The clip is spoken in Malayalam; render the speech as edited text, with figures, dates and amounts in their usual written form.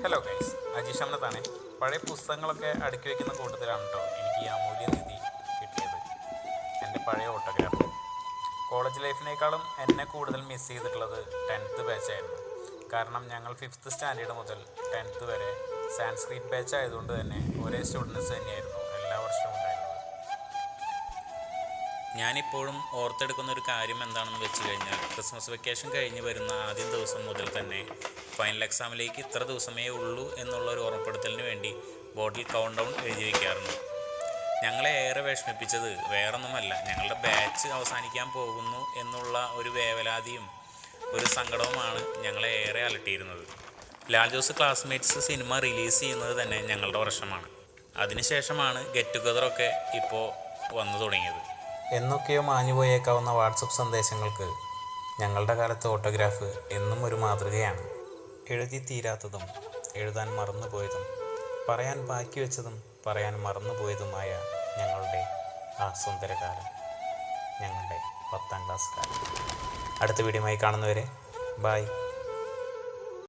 Hello guys, Ajeesh അമ്മത്താണ്. പഴയ പുസ്തകങ്ങളൊക്കെ അടുക്കി വയ്ക്കുന്ന കൂട്ടത്തിലാണ് കേട്ടോ എനിക്ക് ഈ അമൂല്യനിധി കിട്ടിയത്. എൻ്റെ പഴയ ഓട്ടോഗ്രാഫ്. കോളേജ് ലൈഫിനേക്കാളും എന്നെ കൂടുതൽ മിസ് ചെയ്തിട്ടുള്ളത് 10th ബാച്ചായിരുന്നു. കാരണം ഞങ്ങൾ 5th സ്റ്റാൻഡേർഡ് മുതൽ 10th വരെ സാൻസ്ക്രിറ്റ് ബാച്ച് ആയതുകൊണ്ട് തന്നെ ഒരേ സ്റ്റുഡൻസ് തന്നെയായിരുന്നു എല്ലാ വർഷവും ഉണ്ടായിരുന്നത്. ഞാനിപ്പോഴും ഓർത്തെടുക്കുന്ന ഒരു കാര്യം എന്താണെന്ന് വെച്ച് കഴിഞ്ഞാൽ, ക്രിസ്മസ് വെക്കേഷൻ കഴിഞ്ഞ് വരുന്ന ആദ്യ ദിവസം മുതൽ തന്നെ ഫൈനൽ എക്സാമിലേക്ക് ഇത്ര ദിവസമേ ഉള്ളൂ എന്നുള്ള ഒരു ഓർമ്മപ്പെടുത്തലിന് വേണ്ടി ബോർഡിൽ കൗണ്ട് ഡൗൺ എഴുതി വയ്ക്കാറുണ്ട്. ഞങ്ങളെ ഏറെ വിഷമിപ്പിച്ചത് വേറൊന്നുമല്ല, ഞങ്ങളുടെ ബാച്ച് അവസാനിക്കാൻ പോകുന്നു എന്നുള്ള ഒരു വേവലാതിയും ഒരു സങ്കടവുമാണ് ഞങ്ങളെ ഏറെ അലട്ടിയിരുന്നത്. Lal Jose classmates cinema release ചെയ്യുന്നത് തന്നെ ഞങ്ങളുടെ വർഷമാണ്. അതിനുശേഷമാണ് ഗെറ്റ് ടുഗദറൊക്കെ ഇപ്പോൾ വന്നു തുടങ്ങിയത്. എന്നൊക്കെയോ മാഞ്ഞുപോയേക്കാവുന്ന വാട്സപ്പ് സന്ദേശങ്ങൾക്ക് ഞങ്ങളുടെ കാലത്തെ ഓട്ടോഗ്രാഫ് എന്നും ഒരു മാതൃകയാണ്. എഴുതി തീരാത്തതും എഴുതാൻ മറന്നുപോയതും പറയാൻ ബാക്കി വെച്ചതും പറയാൻ മറന്നുപോയതുമായ ഞങ്ങളുടെ ആ സുന്ദരകാലം, ഞങ്ങളുടെ 10ാം ക്ലാസ് കാലം. അടുത്ത വീഡിയോയുമായി കാണുന്നവരെ ബായ്.